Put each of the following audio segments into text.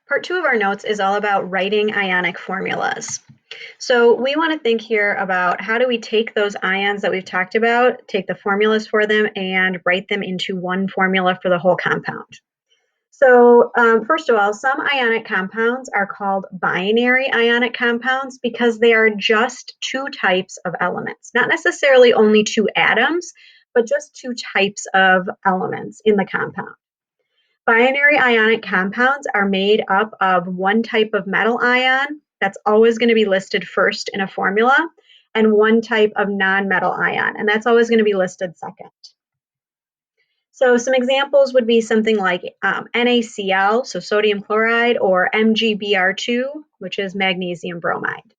Part 2 of our notes is all about writing ionic formulas. So we want to think here about how do we take those ions that we've talked about, take the formulas for them, and write them into one formula for the whole compound. So first of all, some ionic compounds are called binary ionic compounds because they are just two types of elements, not necessarily only two atoms, but just two types of elements in the compound. Binary ionic compounds are made up of one type of metal ion that's always going to be listed first in a formula, and one type of non-metal ion, and that's always going to be listed second. So some examples would be something like NaCl, so sodium chloride, or MgBr2, which is magnesium bromide.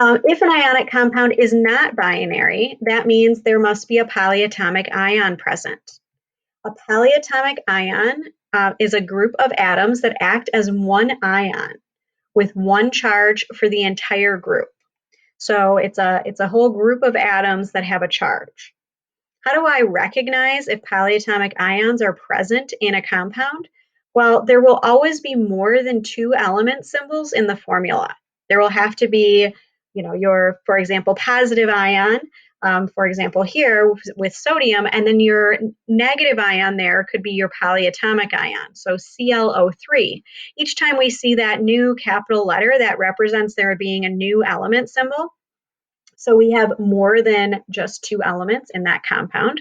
If an ionic compound is not binary, that means there must be a polyatomic ion present. A polyatomic ion is a group of atoms that act as one ion with one charge for the entire group. So it's a whole group of atoms that have a charge. How do I recognize if polyatomic ions are present in a compound? Well, there will always be more than two element symbols in the formula. There will have to be, your, for example, positive ion, for example, here with sodium, and then your negative ion there could be your polyatomic ion, so ClO3. Each time we see that new capital letter, that represents there being a new element symbol. So we have more than just two elements in that compound.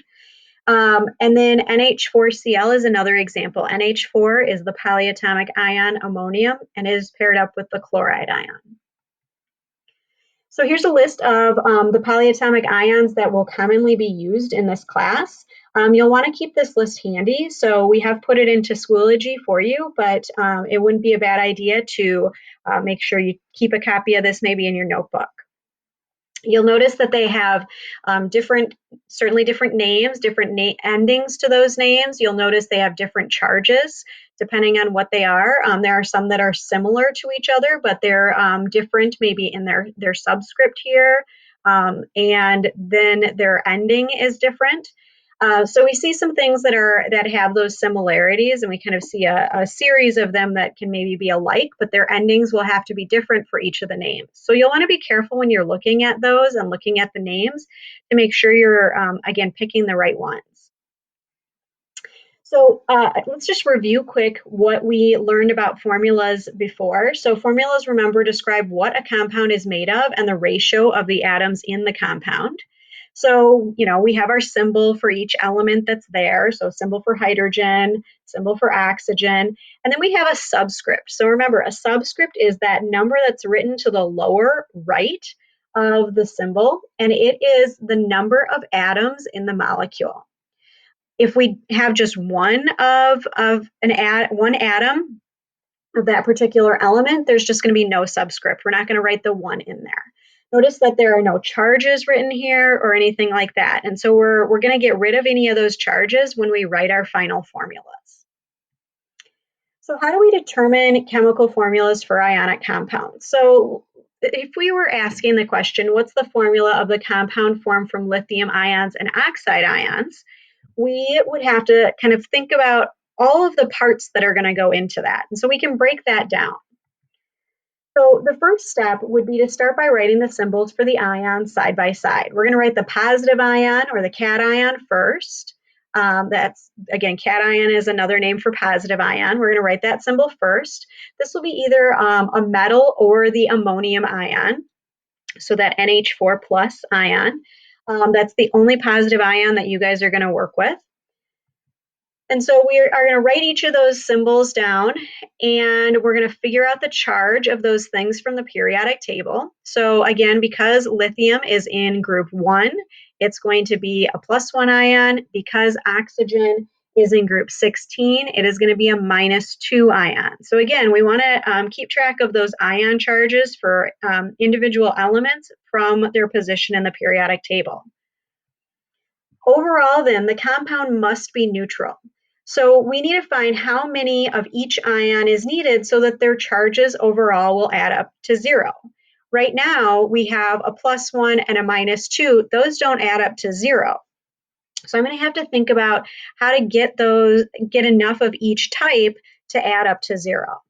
And then NH4Cl is another example. NH4 is the polyatomic ion ammonium and is paired up with the chloride ion. So here's a list of the polyatomic ions that will commonly be used in this class. You'll want to keep this list handy. So we have put it into Schoology for you, but it wouldn't be a bad idea to make sure you keep a copy of this maybe in your notebook. You'll notice that they have certainly different names, different endings to those names. You'll notice they have different charges depending on what they are. There are some that are similar to each other, but they're different maybe in their subscript here. And then their ending is different. So we see some things that have those similarities, and we kind of see a series of them that can maybe be alike, but their endings will have to be different for each of the names. So you'll want to be careful when you're looking at those and looking at the names to make sure you're, again, picking the right ones. So let's just review quick what we learned about formulas before. So formulas, remember, describe what a compound is made of and the ratio of the atoms in the compound. So, we have our symbol for each element that's there. So symbol for hydrogen, symbol for oxygen, and then we have a subscript. So remember, a subscript is that number that's written to the lower right of the symbol, and it is the number of atoms in the molecule. If we have just one atom of that particular element, there's just going to be no subscript. We're not going to write the one in there. Notice that there are no charges written here or anything like that. And so we're going to get rid of any of those charges when we write our final formulas. So how do we determine chemical formulas for ionic compounds? So if we were asking the question, what's the formula of the compound formed from lithium ions and oxide ions? We would have to kind of think about all of the parts that are going to go into that. And so we can break that down. So the first step would be to start by writing the symbols for the ions side by side. We're going to write the positive ion or the cation first. That's, again, cation is another name for positive ion. We're going to write that symbol first. This will be either a metal or the ammonium ion, so that NH4 plus ion. That's the only positive ion that you guys are going to work with. And so we are going to write each of those symbols down, and we're going to figure out the charge of those things from the periodic table. So again, because lithium is in group 1, it's going to be a +1 ion. Because oxygen is in group 16, it is going to be a -2 ion. So again, we want to keep track of those ion charges for individual elements from their position in the periodic table. Overall, then, the compound must be neutral. So we need to find how many of each ion is needed so that their charges overall will add up to 0. Right now, we have a +1 and a -2. Those don't add up to 0. So I'm going to have to think about how to get enough of each type to add up to 0.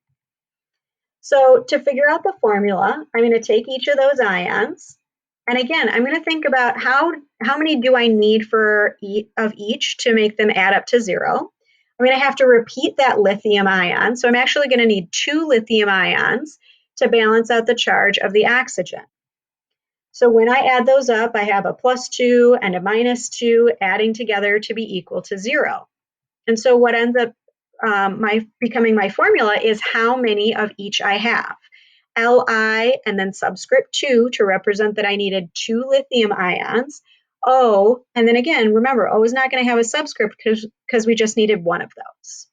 So to figure out the formula, I'm going to take each of those ions. And again, I'm going to think about how many do I need for of each to make them add up to 0. I'm going to have to repeat that lithium ion. So I'm actually going to need 2 lithium ions to balance out the charge of the oxygen. So when I add those up, I have a +2 and a -2 adding together to be equal to 0. And so what ends up becoming my formula is how many of each I have. Li and then subscript 2 to represent that I needed 2 lithium ions. O, and then again, remember, O is not going to have a subscript because we just needed one of those.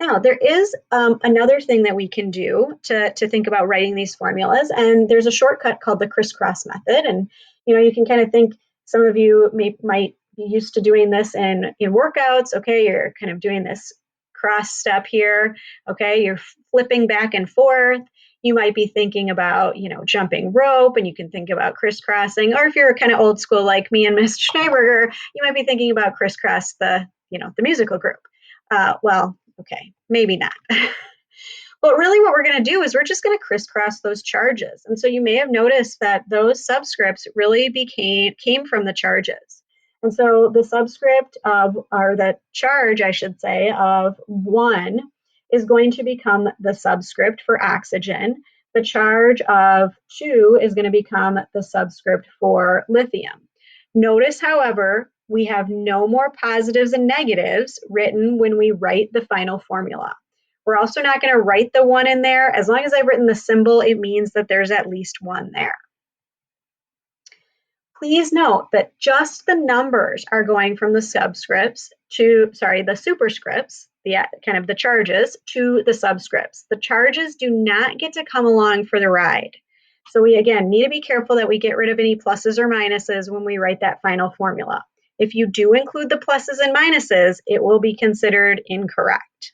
Now, there is another thing that we can do to think about writing these formulas, and there's a shortcut called the crisscross method. And you can kind of think, some of you might be used to doing this in workouts. Okay, you're kind of doing this cross step here. Okay, you're flipping back and forth. You might be thinking about jumping rope, and you can think about crisscrossing. Or if you're kind of old school like me and Miss Schneiberger, you might be thinking about crisscross the musical group. Well, okay, maybe not. But really what we're going to do is we're just going to crisscross those charges. And so you may have noticed that those subscripts really came from the charges. And so the subscript or the charge, I should say, of 1 is going to become the subscript for oxygen. The charge of 2 is going to become the subscript for lithium. Notice, however, we have no more positives and negatives written when we write the final formula. We're also not going to write the 1 in there. As long as I've written the symbol, it means that there's at least 1 there. Please note that just the numbers are going from the superscripts, kind of the charges, to the subscripts. The charges do not get to come along for the ride. So we, again, need to be careful that we get rid of any pluses or minuses when we write that final formula. If you do include the pluses and minuses, it will be considered incorrect.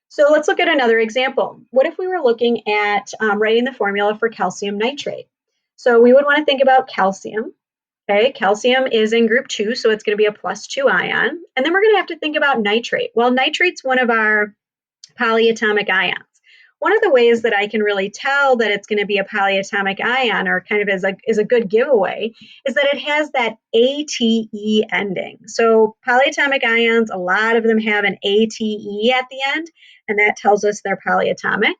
So let's look at another example. What if we were looking at writing the formula for calcium nitrate? So we would want to think about calcium. Okay, calcium is in group 2, so it's going to be a +2 ion. And then we're going to have to think about nitrate. Well, nitrate's one of our polyatomic ions. One of the ways that I can really tell that it's going to be a polyatomic ion, or kind of is a good giveaway, is that it has that ATE ending. So polyatomic ions, a lot of them have an ATE at the end, and that tells us they're polyatomic.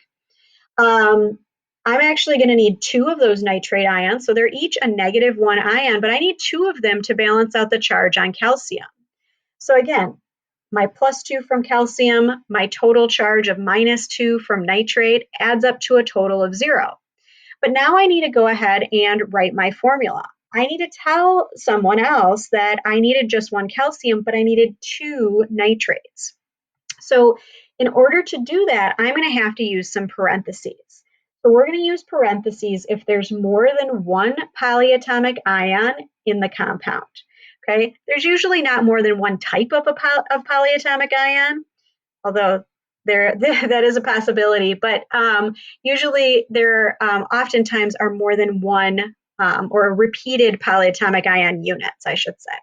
I'm actually going to need 2 of those nitrate ions, so they're each a -1 ion, but I need 2 of them to balance out the charge on calcium. So again, my +2 from calcium, my total charge of -2 from nitrate adds up to a total of 0. But now I need to go ahead and write my formula. I need to tell someone else that I needed just 1 calcium, but I needed 2 nitrates. So in order to do that, I'm going to have to use some parentheses. So we're going to use parentheses if there's more than 1 polyatomic ion in the compound. Okay, there's usually not more than 1 type of polyatomic ion, although that is a possibility. But usually there oftentimes are more than 1 or repeated polyatomic ion units, I should say.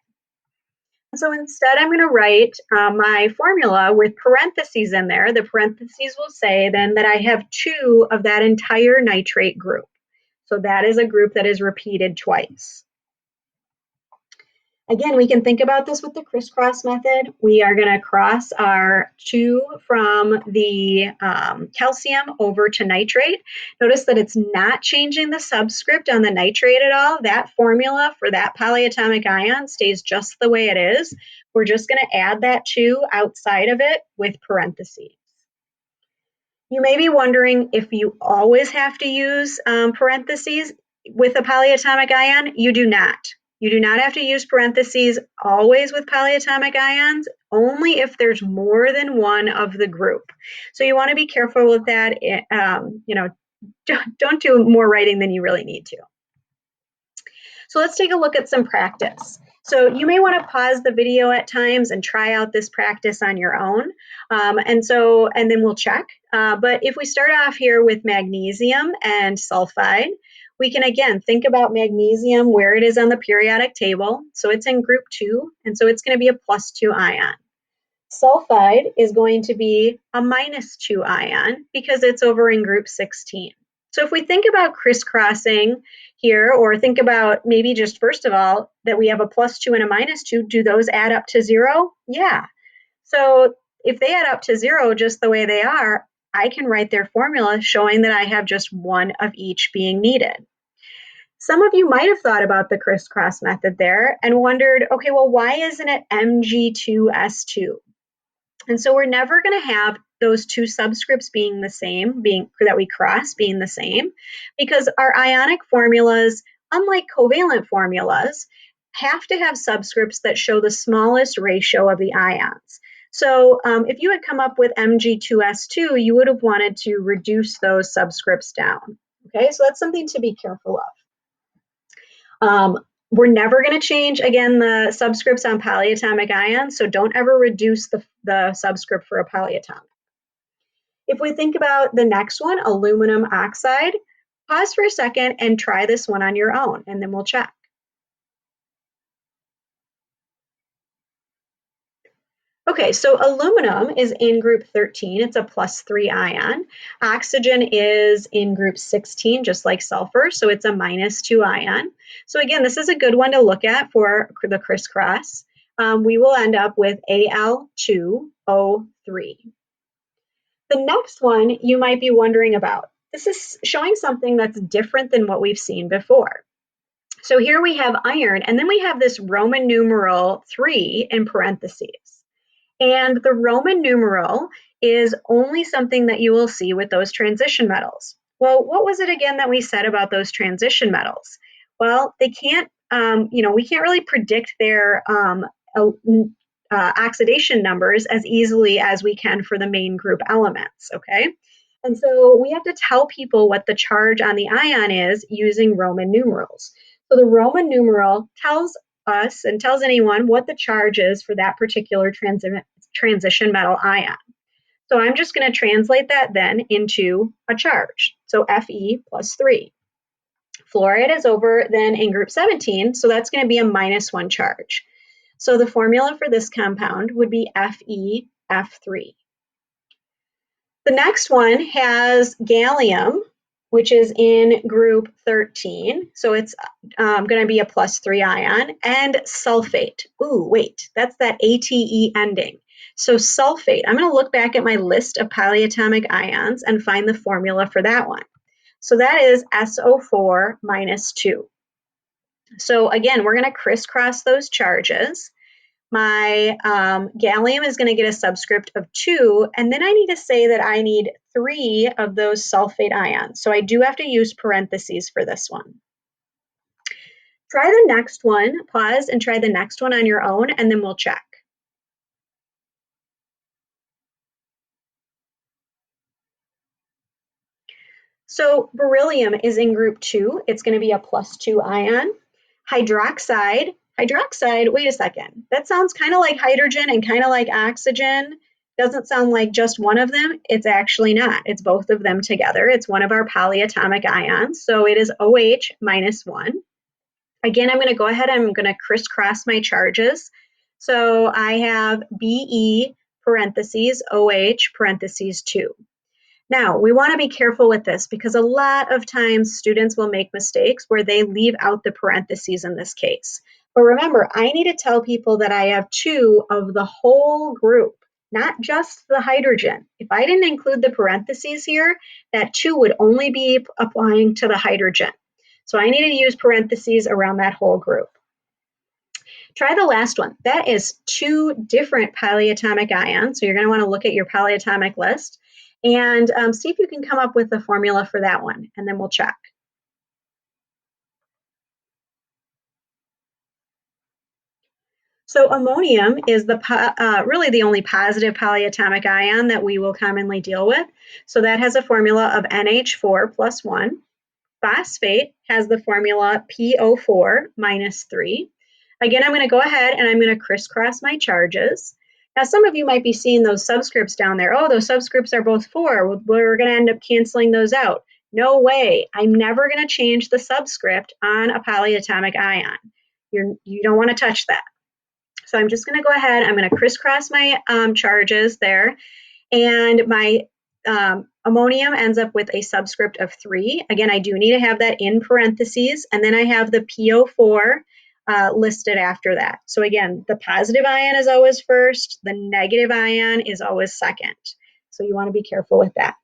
So instead, I'm going to write my formula with parentheses in there. The parentheses will say then that I have 2 of that entire nitrate group. So that is a group that is repeated twice. Again, we can think about this with the crisscross method. We are going to cross our 2 from the calcium over to nitrate. Notice that it's not changing the subscript on the nitrate at all. That formula for that polyatomic ion stays just the way it is. We're just going to add that 2 outside of it with parentheses. You may be wondering if you always have to use parentheses with a polyatomic ion. You do not. You do not have to use parentheses always with polyatomic ions, only if there's more than 1 of the group. So you want to be careful with that. Don't do more writing than you really need to. So let's take a look at some practice. So you may want to pause the video at times and try out this practice on your own. And then we'll check. But if we start off here with magnesium and sulfide, we can again think about magnesium where it is on the periodic table. So it's in group 2, and so it's going to be a +2 ion. Sulfide is going to be a -2 ion because it's over in group 16. So if we think about crisscrossing here, or think about maybe just first of all that we have a +2 and a -2, do those add up to 0? Yeah. So if they add up to 0 just the way they are, I can write their formula showing that I have just one of each being needed. Some of you might have thought about the crisscross method there and wondered, okay, well, why isn't it Mg2s2? And so we're never going to have those two subscripts being the same, being that we cross being the same, because our ionic formulas, unlike covalent formulas, have to have subscripts that show the smallest ratio of the ions. So if you had come up with Mg2s2, you would have wanted to reduce those subscripts down. Okay, so that's something to be careful of. We're never going to change, again, the subscripts on polyatomic ions, so don't ever reduce the subscript for a polyatomic. If we think about the next one, aluminum oxide, pause for a second and try this one on your own, and then we'll check. Okay, so aluminum is in group 13. It's a +3 ion. Oxygen is in group 16, just like sulfur, so it's a -2 ion. So again, this is a good one to look at for the crisscross. We will end up with Al2O3. The next one you might be wondering about. This is showing something that's different than what we've seen before. So here we have iron, and then we have this Roman numeral 3 in parentheses. And the Roman numeral is only something that you will see with those transition metals. Well, what was it again that we said about those transition metals? Well, they can't, we can't really predict their oxidation numbers as easily as we can for the main group elements, okay? And so we have to tell people what the charge on the ion is using Roman numerals. So the Roman numeral tells us and tells anyone what the charge is for that particular transition metal ion. So I'm just going to translate that then into a charge. So Fe plus 3. Fluoride is over then in group 17, so that's going to be a -1 charge. So the formula for this compound would be FeF3. The next one has gallium, which is in group 13. So it's going to be a +3 ion, and sulfate. Ooh, wait, that's that ATE ending. So sulfate, I'm going to look back at my list of polyatomic ions and find the formula for that one. So that is SO4 -2. So again, we're going to crisscross those charges. My gallium is going to get a subscript of 2, and then I need to say that I need 3 of those sulfate ions. So I do have to use parentheses for this one. Try the next one, pause and try the next one on your own, and then we'll check. So beryllium is in group 2. It's going to be a +2 ion. Hydroxide, wait a second. That sounds kind of like hydrogen and kind of like oxygen. Doesn't sound like just one of them. It's actually not. It's both of them together. It's one of our polyatomic ions. So it is OH -1. Again, I'm going to go ahead and I'm going to crisscross my charges. So I have Be parentheses OH parentheses 2. Now, we want to be careful with this because a lot of times students will make mistakes where they leave out the parentheses in this case. But remember, I need to tell people that I have 2 of the whole group, not just the hydrogen. If I didn't include the parentheses here, that 2 would only be applying to the hydrogen. So I need to use parentheses around that whole group. Try the last one. That is 2 different polyatomic ions. So you're going to want to look at your polyatomic list and see if you can come up with the formula for that one, and then we'll check. So ammonium is really the only positive polyatomic ion that we will commonly deal with. So that has a formula of NH4 + 1. Phosphate has the formula PO4 -3. Again, I'm going to go ahead and I'm going to crisscross my charges. Now, some of you might be seeing those subscripts down there. Oh, those subscripts are both 4. We're going to end up canceling those out. No way. I'm never going to change the subscript on a polyatomic ion. You don't want to touch that. So I'm just going to go ahead, I'm going to crisscross my charges there, and my ammonium ends up with a subscript of 3. Again, I do need to have that in parentheses, and then I have the PO4 listed after that. So again, the positive ion is always first, the negative ion is always second. So you want to be careful with that.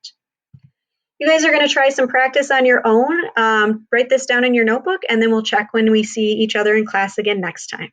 You guys are going to try some practice on your own. Write this down in your notebook, and then we'll check when we see each other in class again next time.